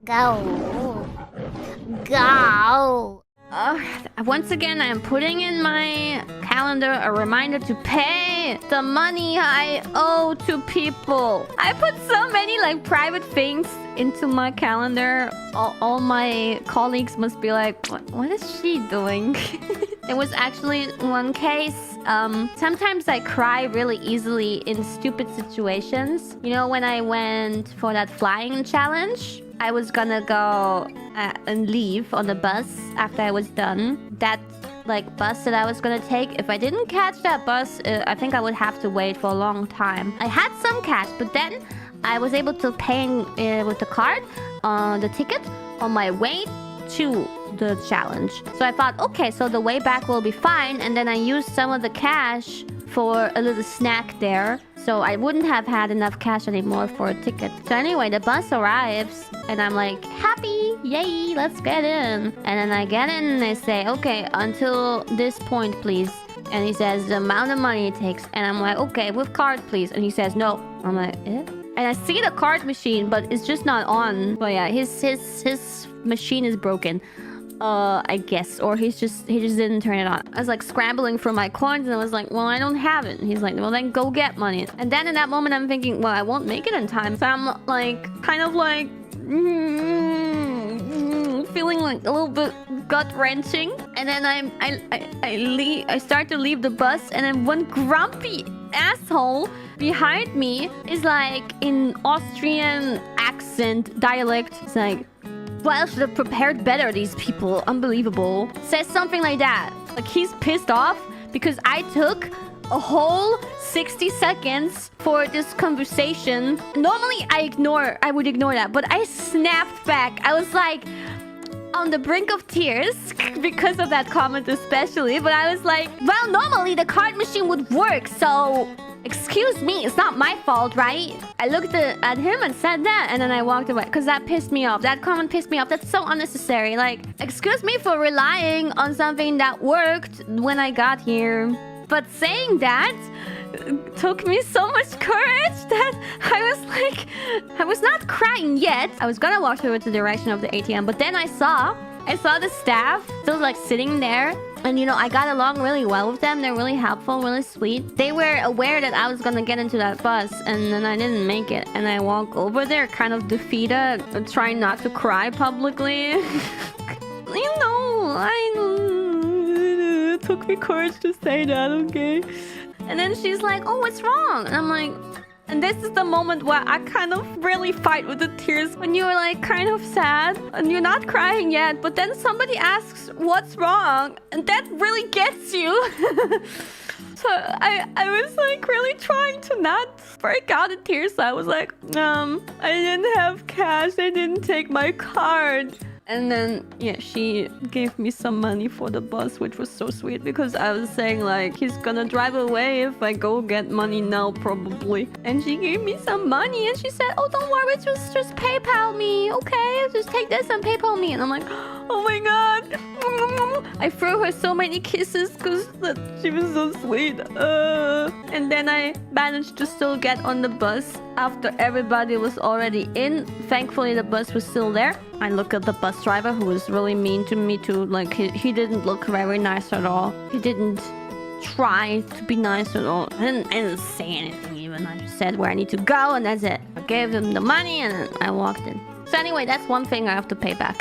Go. Go. Once again, I am putting in my calendar a reminder to pay the money I owe to people. I put so many like private things into my calendar. All my colleagues must be like, what is she doing? There was actually one case. Sometimes I cry really easily in stupid situations. You know, when I went for that flying challenge, I was gonna go and leave on the bus after I was done. That like bus that I was gonna take, if I didn't catch that bus, I think I would have to wait for a long time. I had some cash, but then I was able to pay with the card, the ticket on my way to the challenge. So I thought, okay, so the way back will be fine. And then I used some of the cash for a little snack there. So I wouldn't have had enough cash anymore for a ticket. So anyway, the bus arrives and I'm like, happy, yay, let's get in. And then I get in and they say, okay, until this point, please. And he says the amount of money it takes. And I'm like, okay, with card, please. And he says, no. I'm like, eh? And I see the card machine, but it's just not on. But yeah, his machine is broken. I guess, or he just didn't turn it on. I was like scrambling for my coins and I was like, well, I don't have it. And he's like, well, then go get money. And then in that moment I'm thinking, well, I won't make it in time. So I'm like kind of like feeling like a little bit gut-wrenching. And then I start to leave the bus, and then one grumpy asshole behind me is like in Austrian accent dialect. It's like, well, I should have prepared better, these people. Unbelievable. Says something like that. Like he's pissed off because I took a whole 60 seconds for this conversation. Normally I would ignore that, but I snapped back. I was like on the brink of tears because of that comment especially. But I was like, well, normally the card machine would work, so excuse me, it's not my fault, right? I looked at him and said that, and then I walked away because that pissed me off. That comment pissed me off. That's so unnecessary. Like, excuse me for relying on something that worked when I got here. But saying that took me so much courage that I was not crying yet. I was gonna walk over to the direction of the ATM, but then I saw the staff still like sitting there. And, you know, I got along really well with them. They're really helpful, really sweet. They were aware that I was gonna get into that bus, and then I didn't make it. And I walk over there kind of defeated, trying not to cry publicly. You know, it took me courage to say that, okay? And then she's like, oh, what's wrong? And I'm like... And this is the moment where I kind of really fight with the tears. When you're like kind of sad and you're not crying yet, but then somebody asks what's wrong, and that really gets you. So I was like really trying to not break out in tears. So I was like, I didn't have cash. They didn't take my card. And then, yeah, she gave me some money for the bus, which was so sweet because I was saying, like, he's gonna drive away if I go get money now, probably. And she gave me some money and she said, oh, don't worry, just PayPal me, okay? Just take this and PayPal me. And I'm like, oh my God. I threw her so many kisses because she was so sweet. And then I managed to still get on the bus after everybody was already in. Thankfully, the bus was still there. I look at the bus driver, who was really mean to me too. Like, he didn't look very nice at all. He didn't try to be nice at all. I didn't say anything even. I just said where I need to go, and that's it. I gave him the money and then I walked in. So anyway, that's one thing I have to pay back.